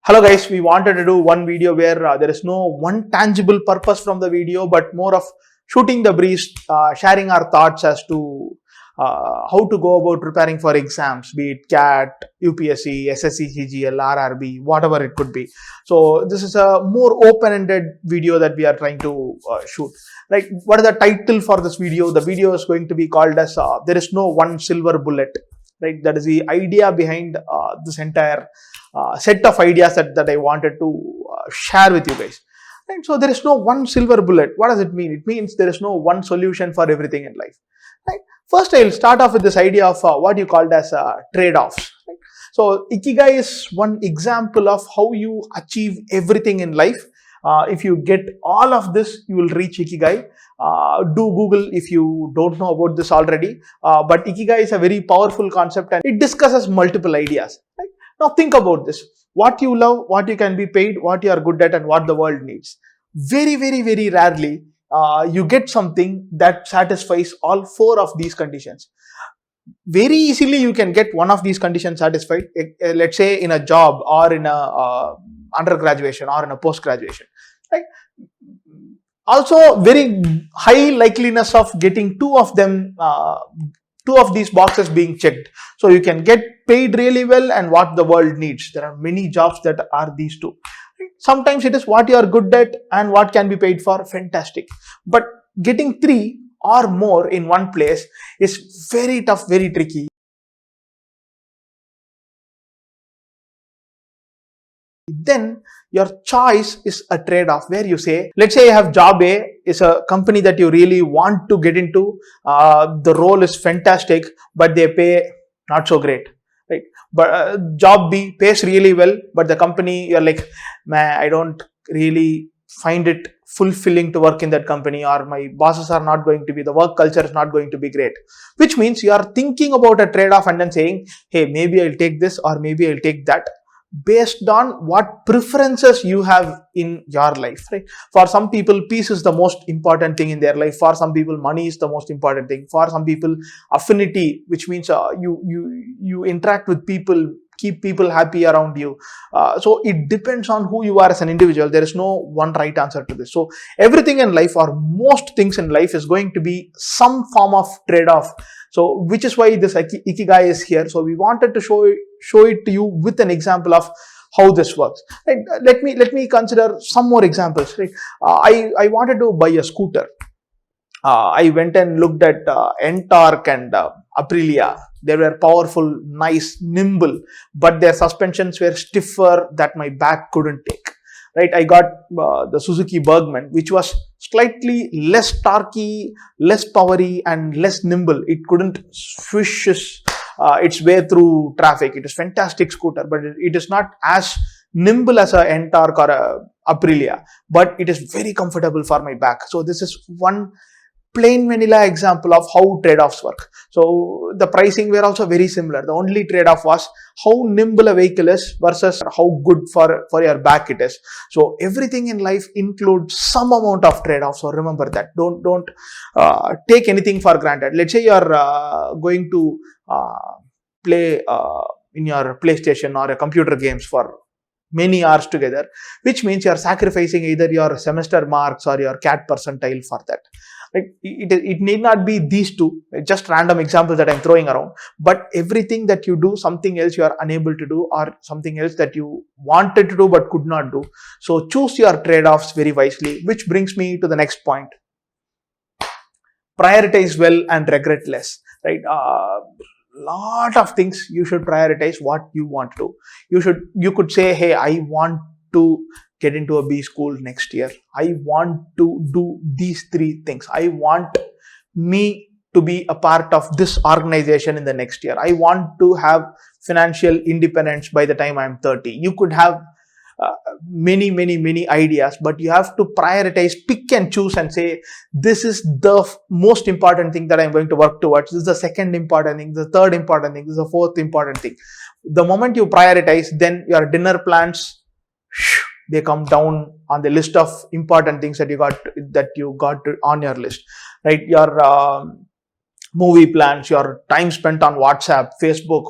Hello guys, we wanted to do one video where there is no one tangible purpose from the video, but more of shooting the breeze, sharing our thoughts as to how to go about preparing for exams, be it CAT, UPSC, SSC, CGL, RRB, whatever it could be. So this is a more open-ended video that we are trying to shoot. Like, what is the title for this video? The video is going to be called as there is no one silver bullet. Right, that is the idea behind this entire set of ideas that I wanted to share with you guys. Right, so there is no one silver bullet. What does it mean? It means there is no one solution for everything in life. Right. First, I will start off with this idea of what you called as trade-offs. Right. So Ikigai is one example of how you achieve everything in life. If you get all of this, you will reach Ikigai. Do Google if you don't know about this already. But Ikigai is a very powerful concept and it discusses multiple ideas. Right? Now think about this. What you love, what you can be paid, what you are good at, and what the world needs. Very, very, very rarely you get something that satisfies all four of these conditions. Very easily you can get one of these conditions satisfied, let's say in a job or in a undergraduation or in a post-graduation. Right? Also, very high likeliness of getting two of these boxes being checked. So you can get paid really well and what the world needs. There are many jobs that are these two. Sometimes it is what you are good at and what can be paid for. Fantastic. But getting three or more in one place is very tough, very tricky. Then your choice is a trade-off where you say, let's say you have job A is a company that you really want to get into. The role is fantastic, but they pay not so great, right? But job B pays really well, but the company, you're like, man, I don't really find it fulfilling to work in that company, or my bosses are not going to be, the work culture is not going to be great, which means you are thinking about a trade-off and then saying, hey, maybe I'll take this or maybe I'll take that, based on what preferences you have in your life. Right? For some people, peace is the most important thing in their life. For some people, money is the most important thing. For some people, affinity, which means you interact with people, keep people happy around you. So it depends on who you are as an individual. There is no one right answer to this. So everything in life, or most things in life, is going to be some form of trade-off. So which is why this Ikigai is here. So we wanted to show it to you with an example of how this works. Right? Let me consider some more examples. Right? I wanted to buy a scooter. I went and looked at Ntorq and Aprilia. They were powerful, nice, nimble, but their suspensions were stiffer that my back couldn't take. Right? I got the Suzuki Bergman, which was slightly less torquey, less powery, and less nimble. It couldn't swish its way through traffic. It is a fantastic scooter, but it is not as nimble as a Ntorq or a Aprilia, but it is very comfortable for my back. So this is one plain vanilla example of how trade-offs work. So the pricing were also very similar. The only trade-off was how nimble a vehicle is versus how good for your back it is. So everything in life includes some amount of trade-off. So remember that. Don't take anything for granted. Let's say you are going to play in your PlayStation or a computer games for many hours together, which means you are sacrificing either your semester marks or your CAT percentile for that. Right? It need not be these two, just random examples that I'm throwing around, but everything that you do, something else you are unable to do, or something else that you wanted to do but could not do. So choose your trade-offs very wisely, which brings me to the next point. Prioritize well and regret less. Right? Lot of things you should prioritize what you want to do. You could say, hey, I want to get into a B school next year. I want to do these three things. I want me to be a part of this organization in the next year. I want to have financial independence by the time I'm 30. You could have many ideas, but you have to prioritize, pick and choose and say, this is the most important thing that I'm going to work towards. This is the second important thing, the third important thing, this is the fourth important thing. The moment you prioritize, then your dinner plans, they come down on the list of important things that you got on your list. Right? Your movie plans, your time spent on WhatsApp, Facebook,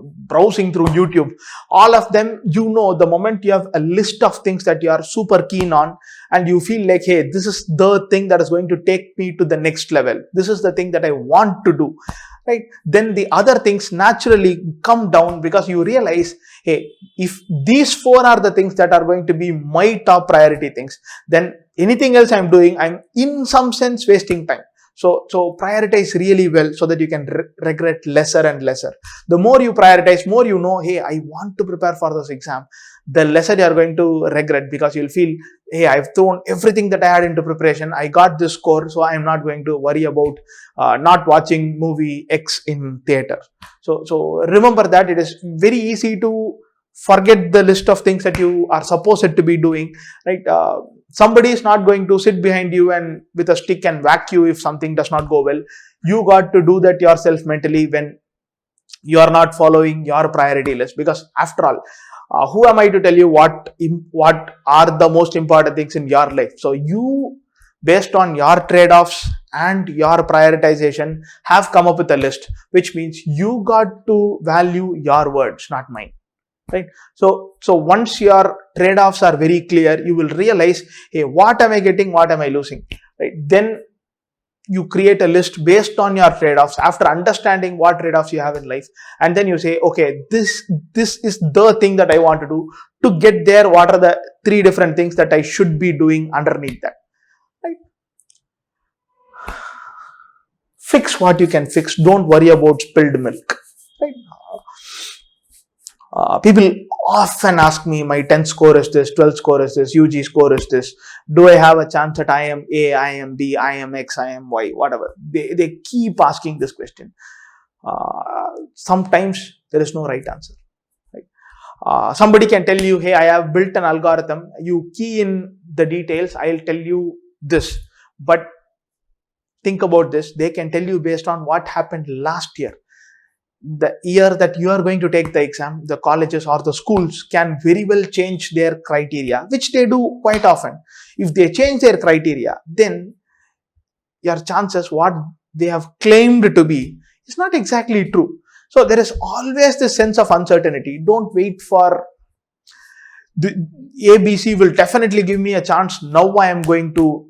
browsing through YouTube, all of them, the moment you have a list of things that you are super keen on and you feel like, hey, this is the thing that is going to take me to the next level. This is the thing that I want to do, right? Then the other things naturally come down because you realize, hey, if these four are the things that are going to be my top priority things, then anything else I'm doing, I'm in some sense wasting time. So prioritize really well so that you can regret lesser and lesser. The more you prioritize, more you know, hey, I want to prepare for this exam, the lesser you are going to regret, because you'll feel, hey, I've thrown everything that I had into preparation. I got this score, so I'm not going to worry about not watching movie X in theater. So remember that it is very easy to forget the list of things that you are supposed to be doing, right? Somebody is not going to sit behind you and with a stick and whack you if something does not go well. You got to do that yourself mentally when you are not following your priority list, because after all, who am I to tell you what are the most important things in your life? So you, based on your trade-offs and your prioritization, have come up with a list, which means you got to value your words, not mine. Right? So once your trade-offs are very clear, you will realize, hey, what am I getting? What am I losing? Right? Then you create a list based on your trade-offs after understanding what trade-offs you have in life, and then you say, okay, this is the thing that I want to do. To get there, what are the 3 different things that I should be doing underneath that? Right? Fix what you can fix. Don't worry about spilled milk. Right? People often ask me, my 10th score is this, 12th score is this, UG score is this. Do I have a chance at I am A, I am B, I am X, I am Y, whatever. They keep asking this question. Sometimes there is no right answer. Right? Somebody can tell you, hey, I have built an algorithm. You key in the details, I'll tell you this. But think about this. They can tell you based on what happened last year. The year that you are going to take the exam, the colleges or the schools can very well change their criteria, which they do quite often. If they change their criteria, then your chances, what they have claimed to be, is not exactly true. So there is always this sense of uncertainty. Don't wait for the ABC will definitely give me a chance. Now I am going to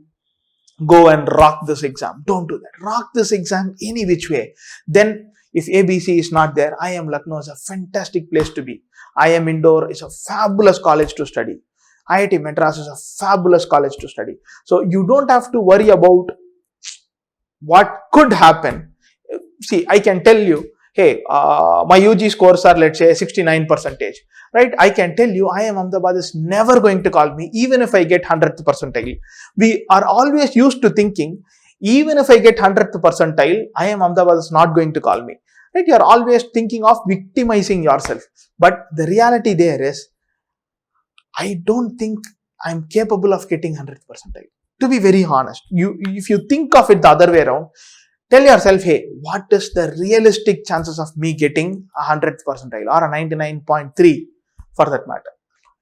go and rock this exam. Don't do that. Rock this exam any which way. Then if ABC is not there, IIM Lucknow is a fantastic place to be. IIM Indore is a fabulous college to study. IIT Madras is a fabulous college to study. So you don't have to worry about what could happen. See, I can tell you, hey, my UG scores are, let's say, 69%. Right? I can tell you, IIM Ahmedabad is never going to call me, even if I get 100th percentile. We are always used to thinking, even if I get 100th percentile, IIM Ahmedabad is not going to call me. Right? You are always thinking of victimizing yourself. But the reality there is, I don't think I'm capable of getting 100th percentile. To be very honest, if you think of it the other way around, tell yourself, hey, what is the realistic chances of me getting 100th percentile or a 99.3 for that matter?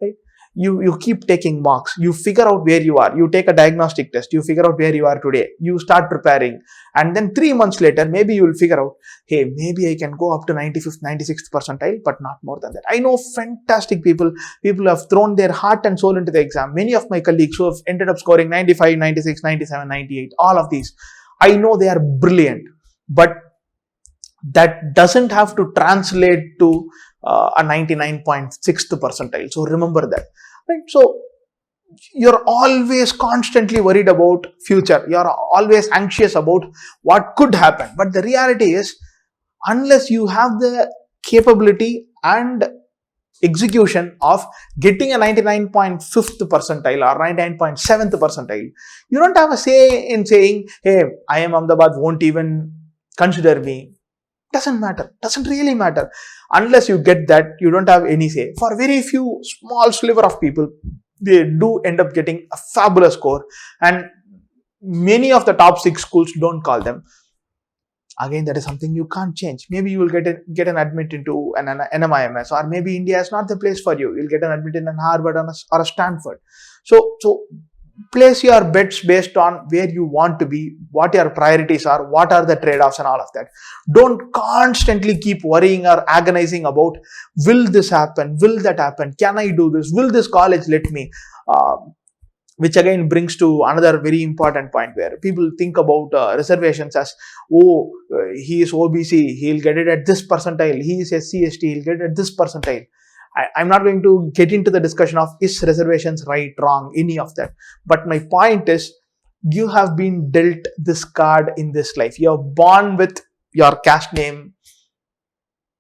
Right? You keep taking marks, you figure out where you are, you take a diagnostic test, you figure out where you are today, you start preparing, and then 3 months later, maybe you will figure out, hey, maybe I can go up to 95th, 96th percentile, but not more than that. I know fantastic people who have thrown their heart and soul into the exam. Many of my colleagues who have ended up scoring 95, 96, 97, 98, all of these. I know they are brilliant, but that doesn't have to translate to a 99.6th percentile. So remember that. Right? So you're always constantly worried about future. You're always anxious about what could happen. But the reality is, unless you have the capability and execution of getting a 99.5th percentile or 99.7th percentile, you don't have a say in saying, hey, IIM Ahmedabad won't even consider me. Doesn't matter. Doesn't really matter. Unless you get that, you don't have any say. For very few small sliver of people, they do end up getting a fabulous score, and many of the top 6 schools don't call them. Again, that is something you can't change. Maybe you will get an admit into an NMIMS, or maybe India is not the place for you. You'll get an admit in an Harvard or a Stanford. So place your bets based on where you want to be, what your priorities are, what are the trade-offs and all of that. Don't constantly keep worrying or agonizing about, will this happen, will that happen, can I do this, will this college let me, which again brings to another very important point where people think about reservations as, oh, he is OBC, he'll get it at this percentile, he is SC/ST, he'll get it at this percentile. I'm not going to get into the discussion of is reservations right, wrong, any of that. But my point is, you have been dealt this card in this life. You're born with your caste name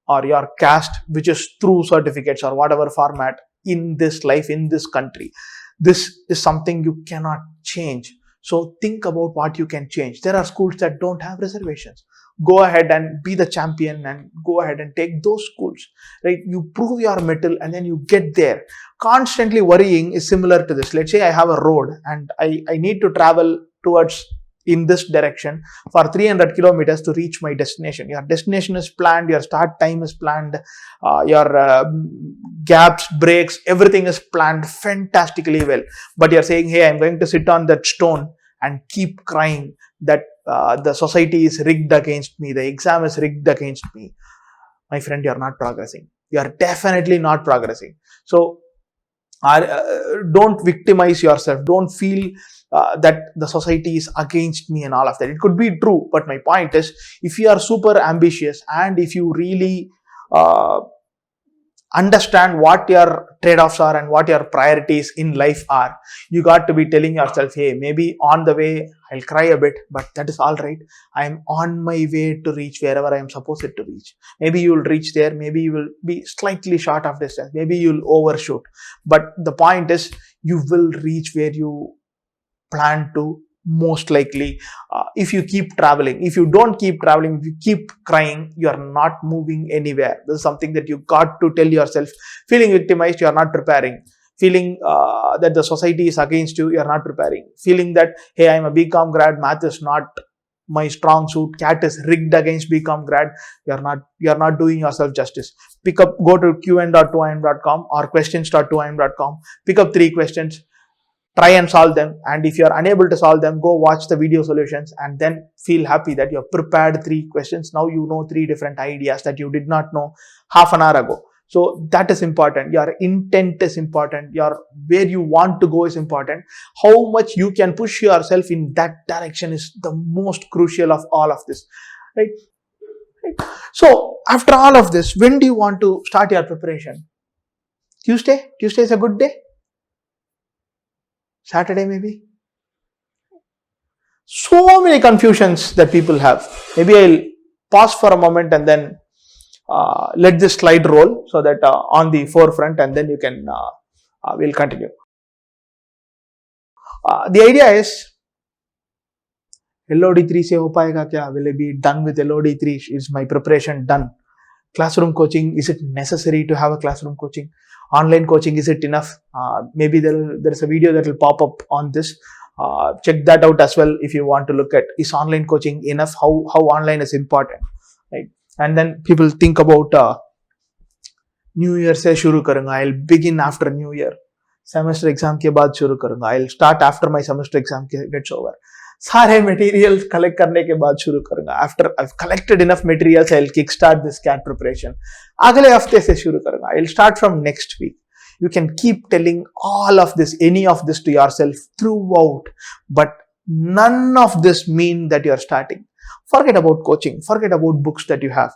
or your caste, which is through certificates or whatever format in this life, in this country. This is something you cannot change. So think about what you can change. There are schools that don't have reservations. Go ahead and be the champion and go ahead and take those schools, right? You prove your mettle and then you get there. Constantly worrying is similar to this. Let's say I have a road and I need to travel towards in this direction for 300 kilometers to reach my destination. Your destination is planned, your start time is planned, your gaps, breaks, everything is planned fantastically well. But you're saying, hey, I'm going to sit on that stone and keep crying that the society is rigged against me, the exam is rigged against me. My friend, you're not progressing. You're definitely not progressing. So don't victimize yourself. Don't feel that the society is against me and all of that. It could be true, but my point is, if you are super ambitious and if you really understand what your trade-offs are and what your priorities in life are, you got to be telling yourself, hey, maybe on the way I'll cry a bit, but that is all right. I'm on my way to reach wherever I am supposed to reach. Maybe you will reach there, maybe you will be slightly short of distance, maybe you'll overshoot, but the point is, you will reach where you plan to, most likely. If you keep traveling. If you don't keep traveling, if you keep crying, you are not moving anywhere. This is something that you got to tell yourself. Feeling victimized, you are not preparing. Feeling that the society is against you, you are not preparing. Feeling that, hey, I'm a BCom grad, math is not my strong suit, CAT is rigged against BCom grad, you are not doing yourself justice. Go to qn.2im.com or questions.2im.com, pick up 3 questions, try and solve them, and if you are unable to solve them, go watch the video solutions and then feel happy that you have prepared 3 questions. Now you know 3 different ideas that you did not know half an hour ago. So that is important. Your intent is important. Your where you want to go is important. How much you can push yourself in that direction is the most crucial of all of this, right? So after all of this, when do you want to start your preparation? Tuesday? Tuesday is a good day? Saturday maybe? So many confusions that people have. Maybe I'll pause for a moment and then let this slide roll so that on the forefront, and then you can, we'll continue. The idea is, LOD3 se ho payega kya? Will I be done with LOD3? Is my preparation done? Classroom coaching, is it necessary to have a classroom coaching? Online coaching, is it enough? Maybe there is a video that will pop up on this. Check that out as well if you want to look at, is online coaching enough? How online is important, right? And then people think about New Year se shuru karunga. I'll begin after New Year. Semester exam ke baad shuru karunga. I'll start after my semester exam gets over. सारे material collect करने के बाद शुरू करूंगा. After I've collected enough materials, I'll kickstart this CAT preparation. अगले हफ्ते से शुरू करूंगा. I'll start from next week. You can keep telling all of this, any of this to yourself throughout, but none of this mean that you're starting. Forget about coaching. Forget about books that you have.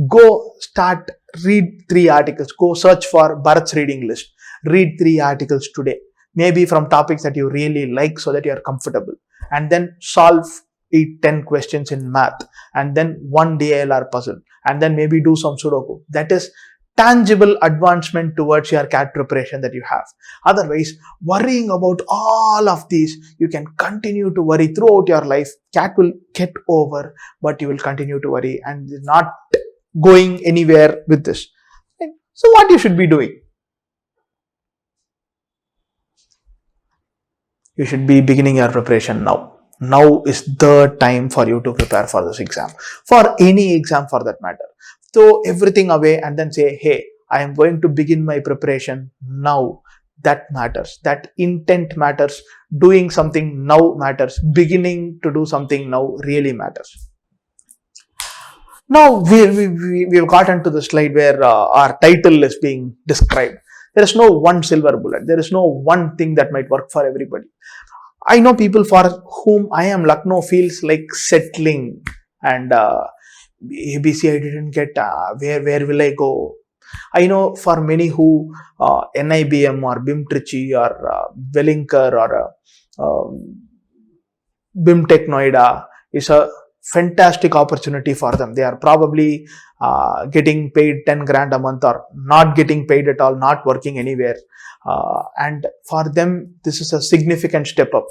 Go start, read 3 articles. Go search for Bharat's reading list. Read 3 articles today. Maybe from topics that you really like so that you're comfortable. And then solve 8-10 questions in math, and then 1 DLR puzzle, and then maybe do some Sudoku. That is tangible advancement towards your CAT preparation that you have. Otherwise, worrying about all of these, you can continue to worry throughout your life. CAT will get over, but you will continue to worry and not going anywhere with this. So what you should be doing? You should be beginning your preparation now. Now is the time for you to prepare for this exam, for any exam for that matter. Throw everything away and then say, hey, I am going to begin my preparation now. That matters. That intent matters. Doing something now matters. Beginning to do something now really matters. Now we've gotten to the slide where our title is being described. There is no one silver bullet. There is no one thing that might work for everybody. I know people for whom I am Lucknow feels like settling and ABC I didn't get, where will I go? I know for many who NIBM or BIM Trichy or Wellinger or BIM Tech Noida is a fantastic opportunity for them. They are probably getting paid 10 grand a month or not getting paid at all, not working anywhere. And for them, this is a significant step up.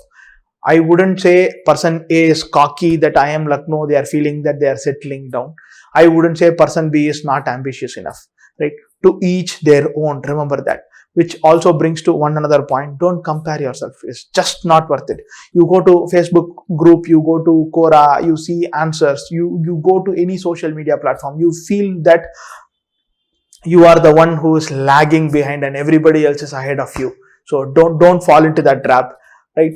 I wouldn't say person A is cocky that I am Lucknow, they are feeling that they are settling down. I wouldn't say person B is not ambitious enough, right? To each their own, remember that. Which also brings to one another point, don't compare yourself. It's just not worth it. You go to Facebook group, you go to Quora, you see answers, you go to any social media platform, you feel that you are the one who is lagging behind and everybody else is ahead of you. So don't fall into that trap, right?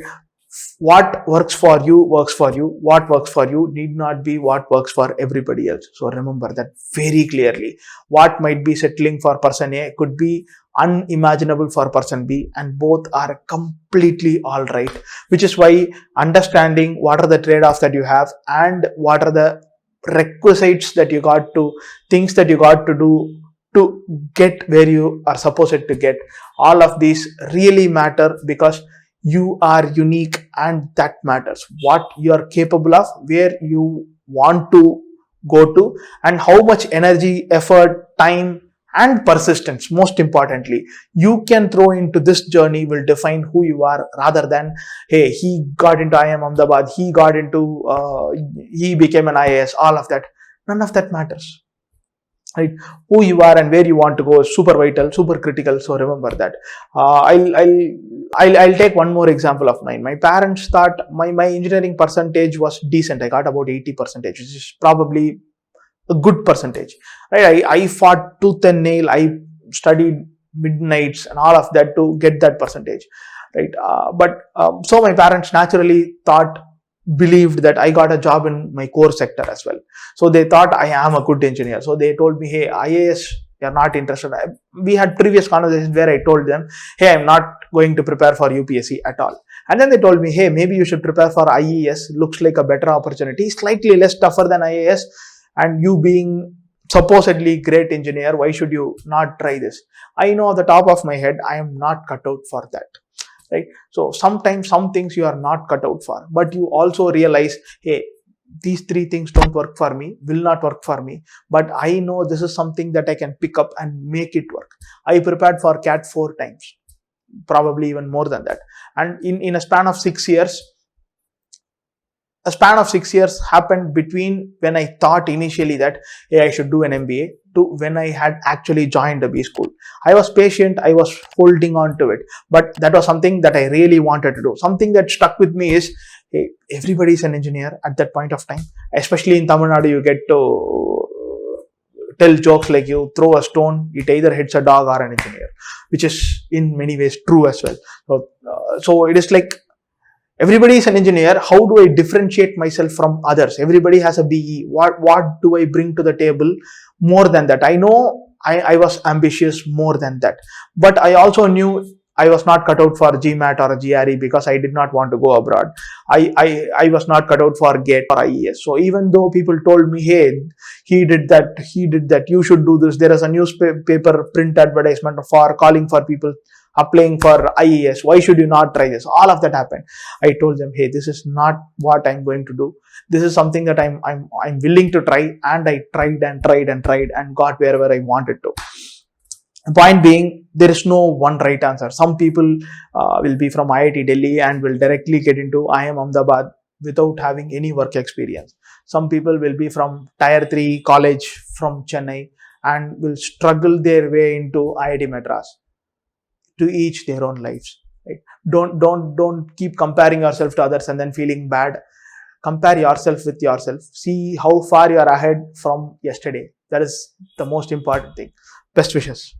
What works for you works for you. What works for you need not be what works for everybody else. So remember that very clearly. What might be settling for person A could be unimaginable for person B, and both are completely all right. Which is why understanding what are the trade-offs that you have and what are the requisites that you got to, things that you got to do to get where you are supposed to get, all of these really matter because you are unique, and that matters. What you are capable of, where you want to go to, and how much energy, effort, time, and persistence, most importantly, you can throw into this journey will define who you are, rather than, hey, he got into IIM Ahmedabad, he got into, he became an IAS, all of that. None of that matters. Right? Who you are and where you want to go is super vital, super critical. So remember that. I'll take one more example of mine. My parents thought my engineering percentage was decent. I got about 80%, which is probably a good percentage. Right? I fought tooth and nail. I studied midnights and all of that to get that percentage. Right? So my parents naturally believed that I got a job in my core sector as well. So they thought I am a good engineer. So they told me, hey, IAS, you're not interested. We had previous conversations where I told them, hey, I'm not going to prepare for UPSC at all. And then they told me, hey, maybe you should prepare for IES. Looks like a better opportunity, slightly less tougher than IAS. And you being supposedly great engineer, why should you not try this? I know at the top of my head, I am not cut out for that. Right? So sometimes some things you are not cut out for, but you also realize, hey, these three things don't work for me, will not work for me, but I know this is something that I can pick up and make it work. I prepared for CAT 4 times, probably even more than that. And in a span of 6 years, happened between when I thought initially that, hey, I should do an MBA, to when I had actually joined a B school. I was patient, I was holding on to it, but that was something that I really wanted to do. Something that stuck with me is, hey, everybody is an engineer at that point of time. Especially in Tamil Nadu, you get to tell jokes like you throw a stone, it either hits a dog or an engineer, which is in many ways true as well. So it is like, everybody is an engineer. How do I differentiate myself from others? Everybody has a BE. What do I bring to the table more than that? I know I was ambitious more than that. But I also knew I was not cut out for GMAT or a GRE because I did not want to go abroad. I was not cut out for GATE or IES. So even though people told me, hey, he did that, you should do this. There is a newspaper print advertisement for calling for people applying for IES. Why should you not try this? All of that happened. I told them, hey, this is not what I'm going to do. This is something that I'm willing to try, and I tried and got wherever I wanted to. The point being, there is no one right answer. Some people will be from IIT Delhi and will directly get into IIM Ahmedabad without having any work experience. Some people will be from Tier 3 college from Chennai and will struggle their way into IIT Madras. To each their own lives. Right? Don't keep comparing yourself to others and then feeling bad. Compare yourself with yourself. See how far you are ahead from yesterday. That is the most important thing. Best wishes.